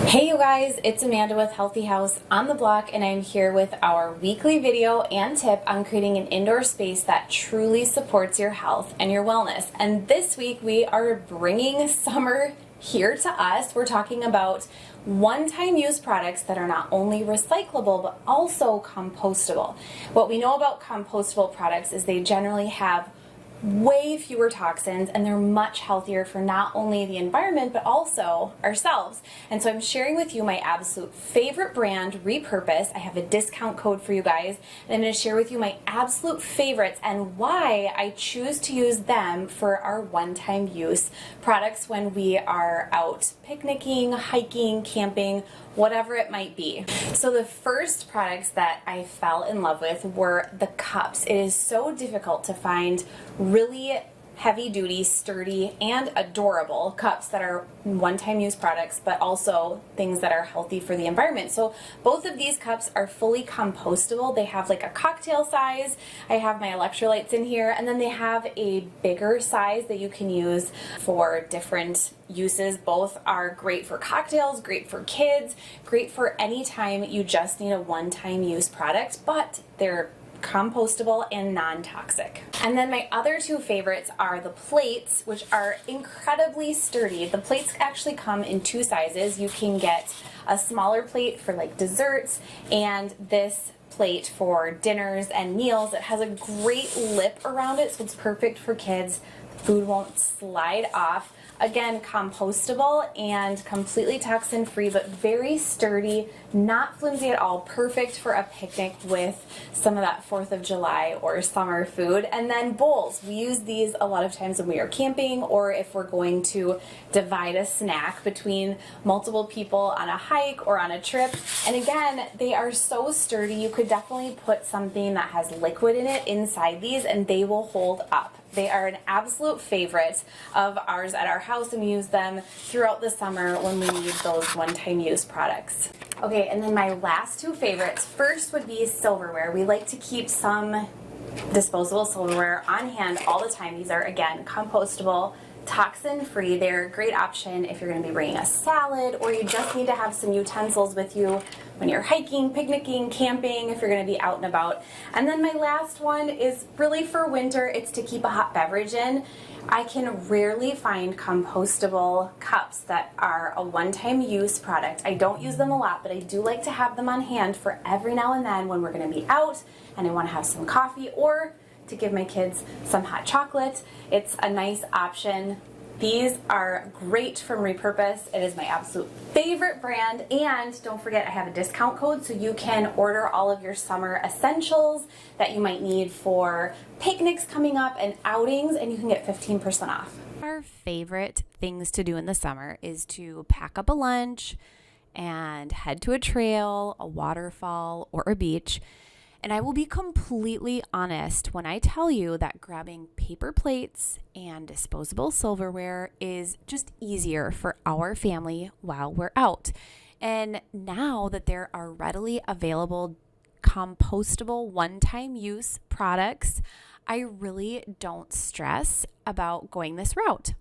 Hey you guys, it's Amanda with Healthy House on the Block, and I'm here with our weekly video and tip on creating an indoor space that truly supports your health and your wellness. And this week we are bringing summer here to us. We're talking about one-time use products that are not only recyclable but also compostable. What we know about compostable products is they generally have way fewer toxins and they're much healthier for not only the environment but also ourselves. And so I'm sharing with you my absolute favorite brand, Repurpose. I have a discount code for you guys, and I'm going to share with you my absolute favorites and why I choose to use them for our one-time use products when we are out picnicking, hiking, camping, whatever it might be. So the first products that I fell in love with were the cups. It is so difficult to find really heavy duty, sturdy, and adorable cups that are one-time use products, but also things that are healthy for the environment. So both of these cups are fully compostable. They have like a cocktail size. I have my electrolytes in here, and then they have a bigger size that you can use for different uses. Both are great for cocktails, great for kids, great for any time you just need a one-time use product, but they're compostable and non-toxic. And then my other two favorites are the plates, which are incredibly sturdy. The plates actually come in two sizes. You can get a smaller plate for like desserts and this plate for dinners and meals. It has a great lip around it, so it's perfect for kids. The food won't slide off. Again, compostable and completely toxin-free, but very sturdy, not flimsy at all, perfect for a picnic with some of that 4th of July or summer food. And then bowls. We use these a lot of times when we are camping or if we're going to divide a snack between multiple people on a hike or on a trip. And again, they are so sturdy. You could definitely put something that has liquid in it inside these and they will hold up. They are an absolute favorite of ours at our house, and we use them throughout the summer when we need those one-time use products. Okay, and then my last two favorites. First would be silverware. We like to keep some disposable silverware on hand all the time. These are, again, compostable, toxin-free. They're a great option if you're going to be bringing a salad or you just need to have some utensils with you when you're hiking, picnicking, camping, if you're going to be out and about. And then my last one is really for winter. It's to keep a hot beverage in. I can rarely find compostable cups that are a one-time use product. I don't use them a lot, but I do like to have them on hand for every now and then when we're going to be out and I want to have some coffee or to give my kids some hot chocolate. It's a nice option. These are great from Repurpose. It is my absolute favorite brand, and don't forget I have a discount code so you can order all of your summer essentials that you might need for picnics coming up and outings, and you can get 15% off. Our favorite things to do in the summer is to pack up a lunch and head to a trail, a waterfall, or a beach. And I will be completely honest when I tell you that grabbing paper plates and disposable silverware is just easier for our family while we're out. And now that there are readily available compostable one-time use products, I really don't stress about going this route.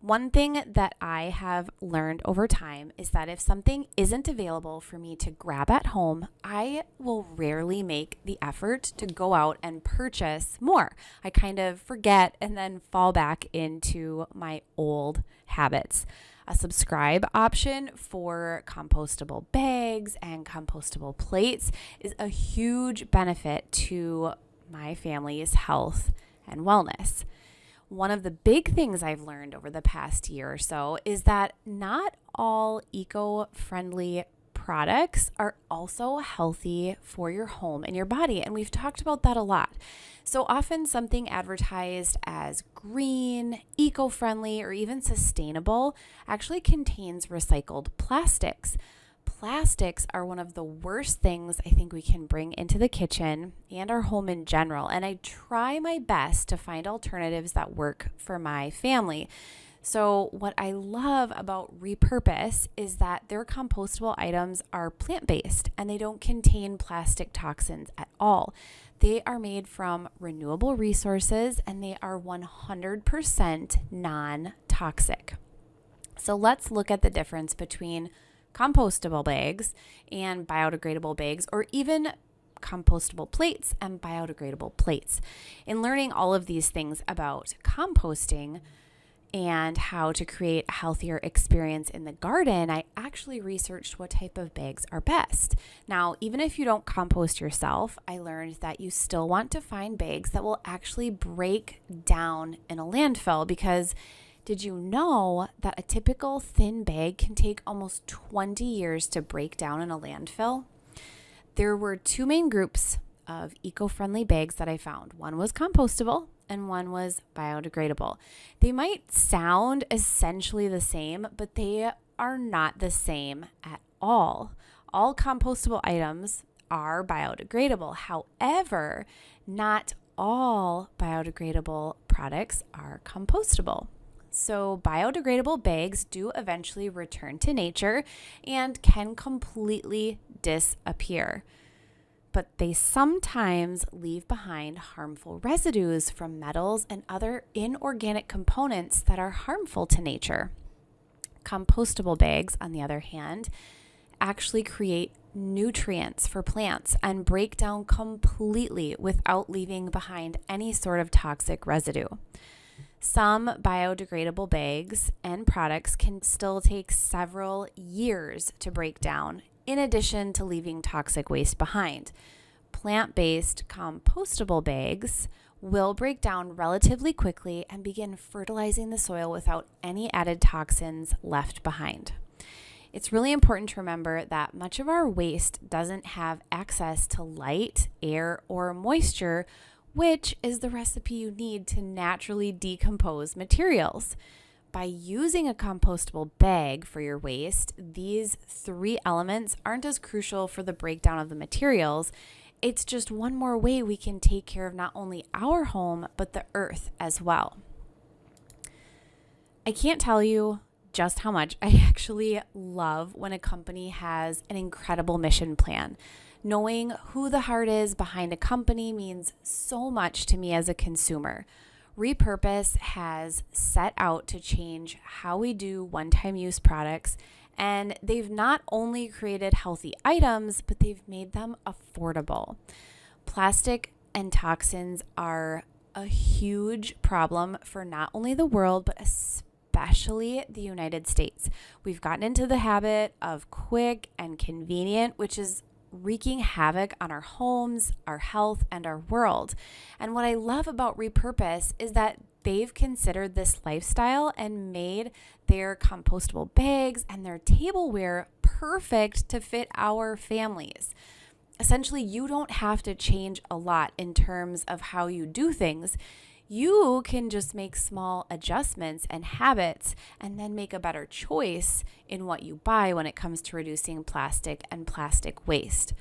One thing that I have learned over time is that if something isn't available for me to grab at home, I will rarely make the effort to go out and purchase more. I kind of forget and then fall back into my old habits. A subscribe option for compostable bags and compostable plates is a huge benefit to my family's health and wellness. One of the big things I've learned over the past year or so is that not all eco-friendly products are also healthy for your home and your body. And we've talked about that a lot. So often something advertised as green, eco-friendly, or even sustainable actually contains recycled plastics. Plastics are one of the worst things I think we can bring into the kitchen and our home in general. And I try my best to find alternatives that work for my family. So what I love about Repurpose is that their compostable items are plant-based and they don't contain plastic toxins at all. They are made from renewable resources and they are 100% non-toxic. So let's look at the difference between compostable bags and biodegradable bags, or even compostable plates and biodegradable plates. In learning all of these things about composting and how to create a healthier experience in the garden, I actually researched what type of bags are best. Now, even if you don't compost yourself, I learned that you still want to find bags that will actually break down in a landfill, because did you know that a typical thin bag can take almost 20 years to break down in a landfill? There were two main groups of eco-friendly bags that I found. One was compostable and one was biodegradable. They might sound essentially the same, but they are not the same at all. All compostable items are biodegradable. However, not all biodegradable products are compostable. So biodegradable bags do eventually return to nature and can completely disappear. But they sometimes leave behind harmful residues from metals and other inorganic components that are harmful to nature. Compostable bags, on the other hand, actually create nutrients for plants and break down completely without leaving behind any sort of toxic residue. Some biodegradable bags and products can still take several years to break down, in addition to leaving toxic waste behind. Plant-based compostable bags will break down relatively quickly and begin fertilizing the soil without any added toxins left behind. It's really important to remember that much of our waste doesn't have access to light, air, or moisture, which is the recipe you need to naturally decompose materials. By using a compostable bag for your waste, these three elements aren't as crucial for the breakdown of the materials. It's just one more way we can take care of not only our home, but the earth as well. I can't tell you just how much I actually love when a company has an incredible mission plan. Knowing who the heart is behind a company means so much to me as a consumer. Repurpose has set out to change how we do one-time use products, and they've not only created healthy items, but they've made them affordable. Plastic and toxins are a huge problem for not only the world, but especially the United States. We've gotten into the habit of quick and convenient, which is wreaking havoc on our homes, our health, and our world. And what I love about Repurpose is that they've considered this lifestyle and made their compostable bags and their tableware perfect to fit our families. Essentially, you don't have to change a lot in terms of how you do things. You can just make small adjustments and habits and then make a better choice in what you buy when it comes to reducing plastic and plastic waste.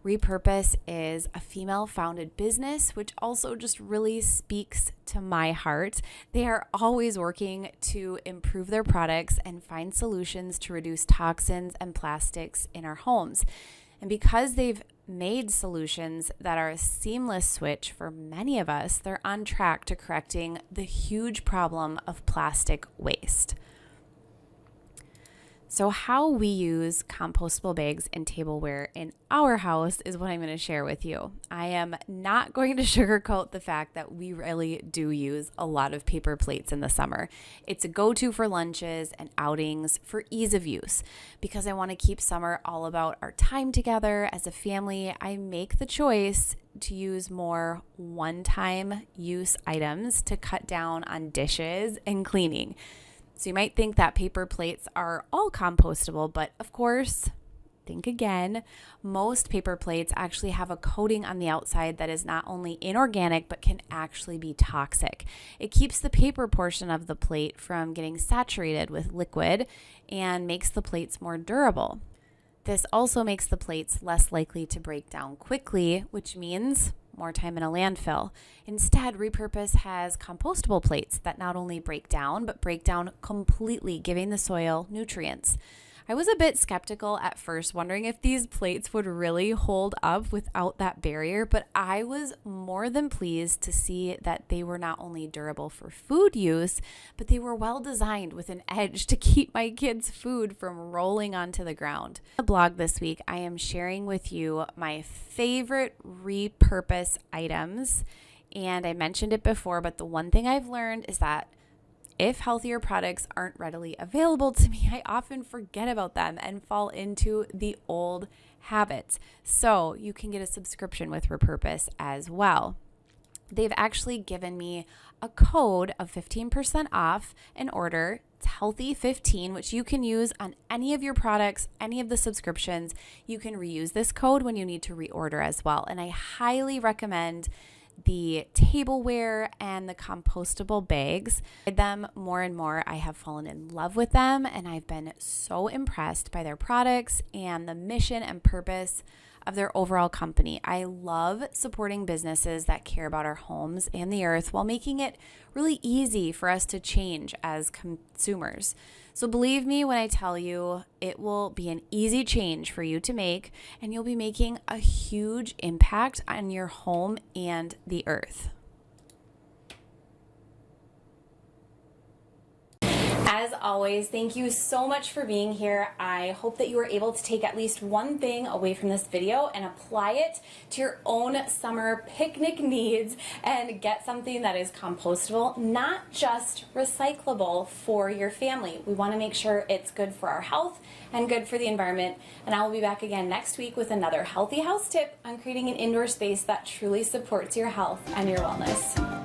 Repurpose is a female-founded business, which also just really speaks to my heart. They are always working to improve their products and find solutions to reduce toxins and plastics in our homes. And because they've made solutions that are a seamless switch for many of us, they're on track to correcting the huge problem of plastic waste. So how we use compostable bags and tableware in our house is what I'm going to share with you. I am not going to sugarcoat the fact that we really do use a lot of paper plates in the summer. It's a go-to for lunches and outings for ease of use. Because I want to keep summer all about our time together as a family, I make the choice to use more one-time use items to cut down on dishes and cleaning. So you might think that paper plates are all compostable, but of course, think again. Most paper plates actually have a coating on the outside that is not only inorganic, but can actually be toxic. It keeps the paper portion of the plate from getting saturated with liquid and makes the plates more durable. This also makes the plates less likely to break down quickly, which means more time in a landfill. Instead, Repurpose has compostable plates that not only break down, but break down completely, giving the soil nutrients. I was a bit skeptical at first, wondering if these plates would really hold up without that barrier, but I was more than pleased to see that they were not only durable for food use, but they were well designed with an edge to keep my kids' food from rolling onto the ground. In the blog this week, I am sharing with you my favorite repurpose items, and I mentioned it before, but the one thing I've learned is that if healthier products aren't readily available to me, I often forget about them and fall into the old habits. So you can get a subscription with Repurpose as well. They've actually given me a code of 15% off an order. It's Healthy15, which you can use on any of your products, any of the subscriptions. You can reuse this code when you need to reorder as well. And I highly recommend the tableware and the compostable bags. Them more and more, I have fallen in love with them, and I've been so impressed by their products and the mission and purpose of their overall company. I love supporting businesses that care about our homes and the earth while making it really easy for us to change as consumers. So believe me when I tell you, it will be an easy change for you to make, and you'll be making a huge impact on your home and the earth. As always, thank you so much for being here. I hope that you were able to take at least one thing away from this video and apply it to your own summer picnic needs and get something that is compostable, not just recyclable for your family. We want to make sure it's good for our health and good for the environment. And I will be back again next week with another healthy house tip on creating an indoor space that truly supports your health and your wellness.